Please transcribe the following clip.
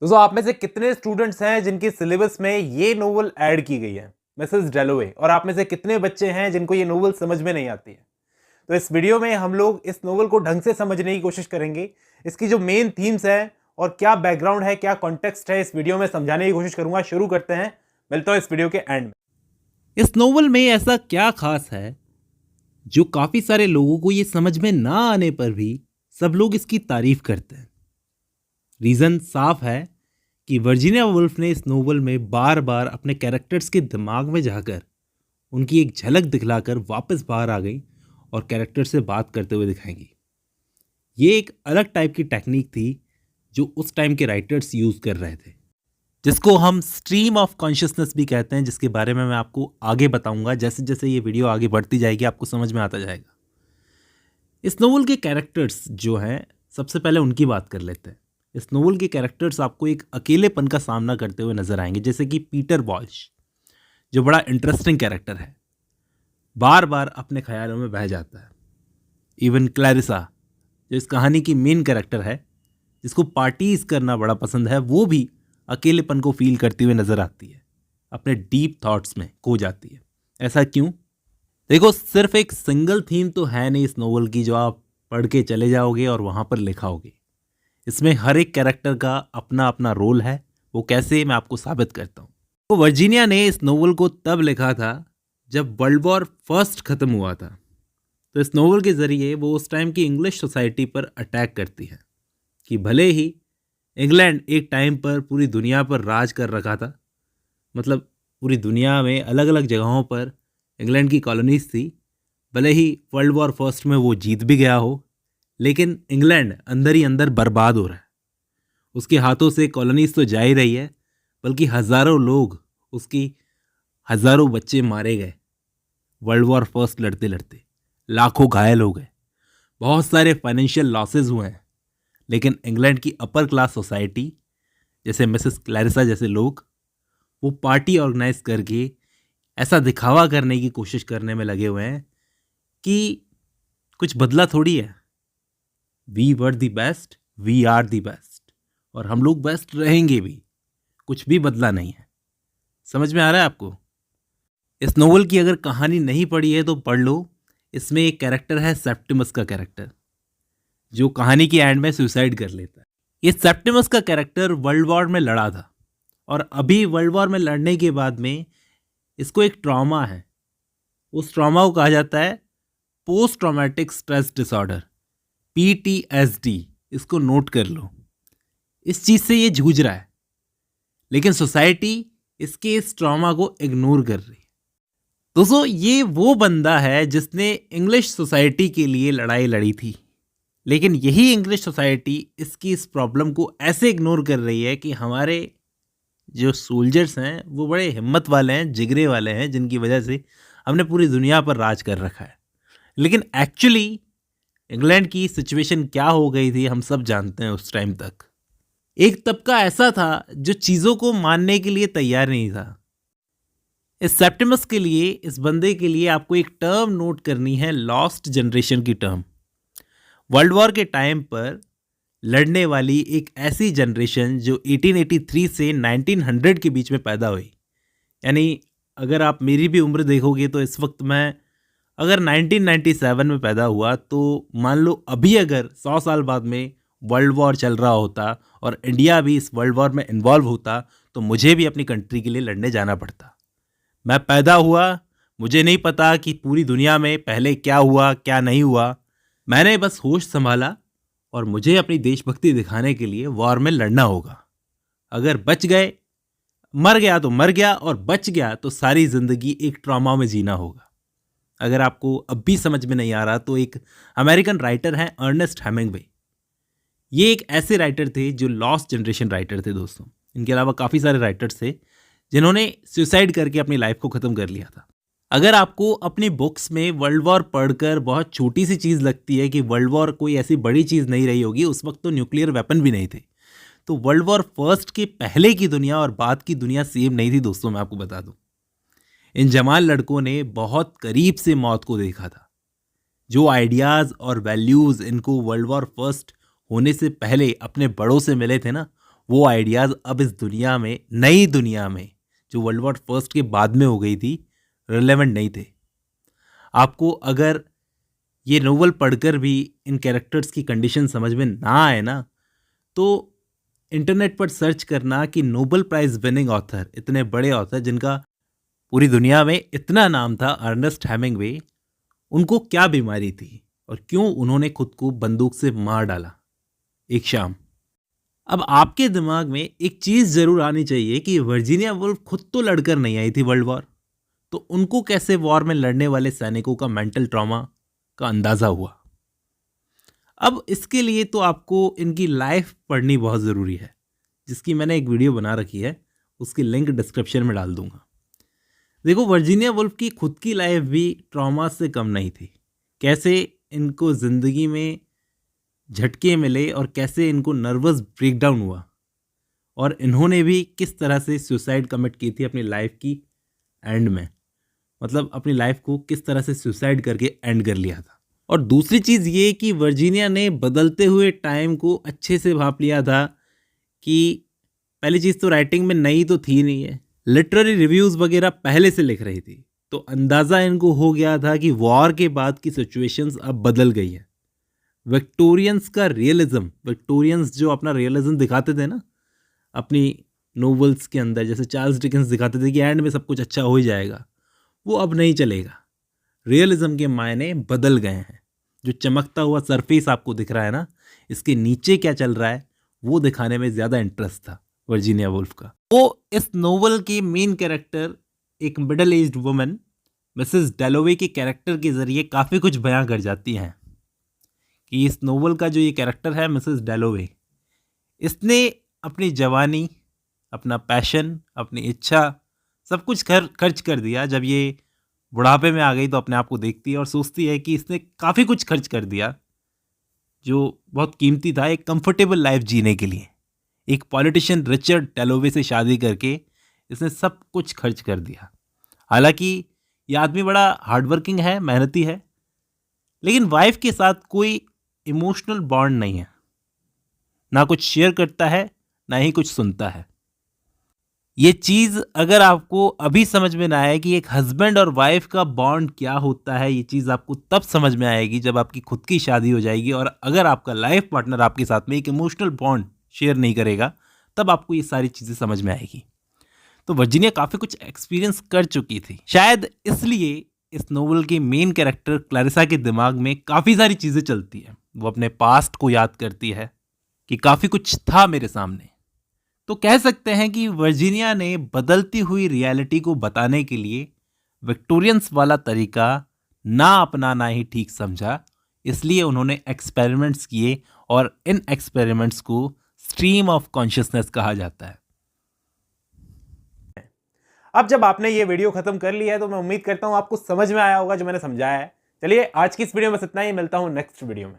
दोस्तों आप में से कितने स्टूडेंट्स हैं जिनकी सिलेबस में ये नोवेल ऐड की गई है, मिसेस डैलोवे, और आप में से कितने बच्चे हैं जिनको ये नोवेल समझ में नहीं आती है? तो इस वीडियो में हम लोग इस नोवेल को ढंग से समझने की कोशिश करेंगे। इसकी जो मेन थीम्स है और क्या बैकग्राउंड है, क्या कॉन्टेक्स्ट है, इस वीडियो में समझाने की कोशिश करूंगा। शुरू करते हैं, मिलता हूं इस वीडियो के एंड में। इस नोवेल में ऐसा क्या खास है जो काफी सारे लोगों को ये समझ में ना आने पर भी सब लोग इसकी तारीफ करते हैं? रीजन साफ है कि वर्जीनिया वुल्फ ने इस नोवेल में बार बार अपने कैरेक्टर्स के दिमाग में जाकर उनकी एक झलक दिखलाकर वापस बाहर आ गई और कैरेक्टर से बात करते हुए दिखाएंगी। ये एक अलग टाइप की टेक्निक थी जो उस टाइम के राइटर्स यूज कर रहे थे, जिसको हम स्ट्रीम ऑफ कॉन्शियसनेस भी कहते हैं, जिसके बारे में मैं आपको आगे बताऊंगा। जैसे जैसे ये वीडियो आगे बढ़ती जाएगी आपको समझ में आता जाएगा। इस नोवेल के कैरेक्टर्स जो हैं, सबसे पहले उनकी बात कर लेते हैं। इस नोवेल के कैरेक्टर्स आपको एक अकेलेपन का सामना करते हुए नजर आएंगे, जैसे कि पीटर वॉल्श, जो बड़ा इंटरेस्टिंग कैरेक्टर है, बार बार अपने ख्यालों में बह जाता है। इवन क्लैरिसा, जो इस कहानी की मेन कैरेक्टर है, जिसको पार्टीज करना बड़ा पसंद है, वो भी अकेलेपन को फील करती हुए नजर आती है, अपने डीप थॉट्स में खो जाती है। ऐसा क्यों? देखो, सिर्फ एक सिंगल थीम तो है नहीं इस नोवेल की जो आप पढ़ के चले जाओगे और वहां पर लिखा होगे। इसमें हर एक कैरेक्टर का अपना अपना रोल है। वो कैसे, मैं आपको साबित करता हूँ। तो वर्जीनिया ने इस नोवेल को तब लिखा था जब वर्ल्ड वॉर फर्स्ट खत्म हुआ था। तो इस नोवेल के जरिए वो उस टाइम की इंग्लिश सोसाइटी पर अटैक करती है कि भले ही इंग्लैंड एक टाइम पर पूरी दुनिया पर राज कर रखा था, मतलब पूरी दुनिया में अलग अलग जगहों पर इंग्लैंड की कॉलोनीज थी, भले ही वर्ल्ड वॉर फर्स्ट में वो जीत भी गया हो, लेकिन इंग्लैंड अंदर ही अंदर बर्बाद हो रहा है। उसके हाथों से कॉलोनीज तो जा ही रही है, बल्कि हज़ारों लोग, उसकी हज़ारों बच्चे मारे गए वर्ल्ड वॉर फर्स्ट लड़ते लड़ते, लाखों घायल हो गए, बहुत सारे फाइनेंशियल लॉसेस हुए हैं। लेकिन इंग्लैंड की अपर क्लास सोसाइटी, जैसे मिसेस क्लैरिसा जैसे लोग, वो पार्टी ऑर्गेनाइज करके ऐसा दिखावा करने की कोशिश करने में लगे हुए हैं कि कुछ बदला थोड़ी है। We were the best, we are the best, और हम लोग बेस्ट रहेंगे भी। कुछ भी बदला नहीं है। समझ में आ रहा है आपको? इस नोवेल की अगर कहानी नहीं पढ़ी है तो पढ़ लो। इसमें एक कैरेक्टर है सेप्टिमस का कैरेक्टर, जो कहानी की एंड में सुसाइड कर लेता है। ये सेप्टिमस का कैरेक्टर वर्ल्ड वॉर में लड़ा था, और अभी वर्ल्ड वॉर में लड़ने के बाद में इसको एक ट्रॉमा है। उस ट्रॉमा को कहा जाता है post traumatic stress disorder, PTSD। इसको नोट कर लो। इस चीज़ से ये जूझ रहा है, लेकिन सोसाइटी इसके इस ट्रॉमा को इग्नोर कर रही है। दोस्तों, ये वो बंदा है जिसने इंग्लिश सोसाइटी के लिए लड़ाई लड़ी थी, लेकिन यही इंग्लिश सोसाइटी इसकी इस प्रॉब्लम को ऐसे इग्नोर कर रही है कि हमारे जो सोल्जर्स हैं वो बड़े हिम्मत वाले हैं, जिगरे वाले हैं, जिनकी वजह से हमने पूरी दुनिया पर राज कर रखा है। लेकिन एक्चुअली इंग्लैंड की सिचुएशन क्या हो गई थी हम सब जानते हैं। उस टाइम तक एक तबका ऐसा था जो चीज़ों को मानने के लिए तैयार नहीं था। इस सेप्टिमस के लिए, इस बंदे के लिए आपको एक टर्म नोट करनी है, लॉस्ट जनरेशन की टर्म। वर्ल्ड वॉर के टाइम पर लड़ने वाली एक ऐसी जनरेशन जो 1883 से 1900 के बीच में पैदा हुई। यानी अगर आप मेरी भी उम्र देखोगे तो इस वक्त मैं अगर 1997 में पैदा हुआ, तो मान लो अभी अगर 100 साल बाद में वर्ल्ड वॉर चल रहा होता और इंडिया भी इस वर्ल्ड वॉर में इन्वॉल्व होता, तो मुझे भी अपनी कंट्री के लिए लड़ने जाना पड़ता। मैं पैदा हुआ, मुझे नहीं पता कि पूरी दुनिया में पहले क्या हुआ क्या नहीं हुआ। मैंने बस होश संभाला और मुझे अपनी देशभक्ति दिखाने के लिए वॉर में लड़ना होगा। अगर बच गए, मर गया तो मर गया, और बच गया तो सारी ज़िंदगी एक ट्रॉमा में जीना होगा। अगर आपको अब भी समझ में नहीं आ रहा तो एक अमेरिकन राइटर हैं अर्नेस्ट हेमिंग्वे। ये एक ऐसे राइटर थे जो लॉस्ट जनरेशन राइटर थे दोस्तों। इनके अलावा काफ़ी सारे राइटर्स थे जिन्होंने सुसाइड करके अपनी लाइफ को ख़त्म कर लिया था। अगर आपको अपनी बुक्स में वर्ल्ड वॉर पढ़कर बहुत छोटी सी चीज़ लगती है कि वर्ल्ड वॉर कोई ऐसी बड़ी चीज़ नहीं रही होगी, उस वक्त तो न्यूक्लियर वेपन भी नहीं थे, तो वर्ल्ड वॉर फर्स्ट के पहले की दुनिया और बाद की दुनिया सेम नहीं थी दोस्तों। मैं आपको बता दूं, इन जवान लड़कों ने बहुत करीब से मौत को देखा था। जो आइडियाज़ और वैल्यूज़ इनको वर्ल्ड वॉर फर्स्ट होने से पहले अपने बड़ों से मिले थे ना, वो आइडियाज़ अब इस दुनिया में, नई दुनिया में जो वर्ल्ड वॉर फर्स्ट के बाद में हो गई थी, रिलेवेंट नहीं थे। आपको अगर ये नोवेल पढ़कर भी इन कैरेक्टर्स की कंडीशन समझ में ना आए ना, तो इंटरनेट पर सर्च करना कि नोबेल प्राइज़ विनिंग ऑथर, इतने बड़े ऑथर जिनका पूरी दुनिया में इतना नाम था, अर्नेस्ट हेमिंगवे, उनको क्या बीमारी थी और क्यों उन्होंने खुद को बंदूक से मार डाला एक शाम। अब आपके दिमाग में एक चीज़ ज़रूर आनी चाहिए कि वर्जीनिया वुल्फ खुद तो लड़कर नहीं आई थी वर्ल्ड वॉर, तो उनको कैसे वॉर में लड़ने वाले सैनिकों का मेंटल ट्रॉमा का अंदाज़ा हुआ। अब इसके लिए तो आपको इनकी लाइफ पढ़नी बहुत ज़रूरी है, जिसकी मैंने एक वीडियो बना रखी है, उसकी लिंक डिस्क्रिप्शन में डाल दूंगा। देखो, वर्जीनिया वुल्फ की खुद की लाइफ भी ट्रॉमा से कम नहीं थी। कैसे इनको ज़िंदगी में झटके मिले और कैसे इनको नर्वस ब्रेकडाउन हुआ, और इन्होंने भी किस तरह से सुसाइड कमिट की थी अपनी लाइफ की एंड में, मतलब अपनी लाइफ को किस तरह से सुसाइड करके एंड कर लिया था। और दूसरी चीज़ ये कि वर्जीनिया ने बदलते हुए टाइम को अच्छे से भांप लिया था कि पहली चीज़ तो राइटिंग में नई तो थी नहीं है, लिटरेरी रिव्यूज़ वगैरह पहले से लिख रही थी, तो अंदाज़ा इनको हो गया था कि वॉर के बाद की सिचुएशंस अब बदल गई हैं। विक्टोरियंस का रियलिज्म, विक्टोरियंस जो अपना रियलिज्म दिखाते थे ना अपनी नोवेल्स के अंदर, जैसे चार्ल्स डिकेंस दिखाते थे कि एंड में सब कुछ अच्छा हो ही जाएगा, वो अब नहीं चलेगा। रियलिज्म के मायने बदल गए हैं। जो चमकता हुआ सरफेस आपको दिख रहा है ना, इसके नीचे क्या चल रहा है वो दिखाने में ज़्यादा इंटरेस्ट था वर्जीनिया वुल्फ का। वो इस नोवेल की मेन कैरेक्टर, एक मिडिल एज्ड वुमन मिसेस डेलोवे के कैरेक्टर के ज़रिए काफ़ी कुछ बयां कर जाती हैं कि इस नोवेल का जो ये कैरेक्टर है मिसेस डेलोवे, इसने अपनी जवानी, अपना पैशन, अपनी इच्छा सब कुछ खर्च कर दिया। जब ये बुढ़ापे में आ गई तो अपने आप को देखती है और सोचती है कि इसने काफ़ी कुछ खर्च कर दिया जो बहुत कीमती था एक कंफर्टेबल लाइफ जीने के लिए। एक पॉलिटिशियन रिचर्ड डेलोवे से शादी करके इसने सब कुछ खर्च कर दिया। हालांकि ये आदमी बड़ा हार्डवर्किंग है, मेहनती है, लेकिन वाइफ के साथ कोई इमोशनल बॉन्ड नहीं है, ना कुछ शेयर करता है ना ही कुछ सुनता है। ये चीज़ अगर आपको अभी समझ में ना आए कि एक हस्बैंड और वाइफ का बॉन्ड क्या होता है, ये चीज़ आपको तब समझ में आएगी जब आपकी खुद की शादी हो जाएगी, और अगर आपका लाइफ पार्टनर आपके साथ में एक इमोशनल बॉन्ड शेयर नहीं करेगा, तब आपको ये सारी चीज़ें समझ में आएगी। तो वर्जीनिया काफ़ी कुछ एक्सपीरियंस कर चुकी थी, शायद इसलिए इस नोवेल के मेन कैरेक्टर क्लैरिसा के दिमाग में काफ़ी सारी चीज़ें चलती हैं। वो अपने पास्ट को याद करती है कि काफ़ी कुछ था मेरे सामने। तो कह सकते हैं कि वर्जीनिया ने बदलती हुई रियलिटी को बताने के लिए विक्टोरियंस वाला तरीका ना अपनाना ही ठीक समझा, इसलिए उन्होंने एक्सपेरिमेंट्स किए, और इन एक्सपेरिमेंट्स को स्ट्रीम ऑफ कॉन्शियसनेस कहा जाता है। अब जब आपने ये वीडियो खत्म कर लिया है तो मैं उम्मीद करता हूं आपको समझ में आया होगा जो मैंने समझाया है। चलिए, आज की इस वीडियो में बस इतना ही, मिलता हूं नेक्स्ट वीडियो में।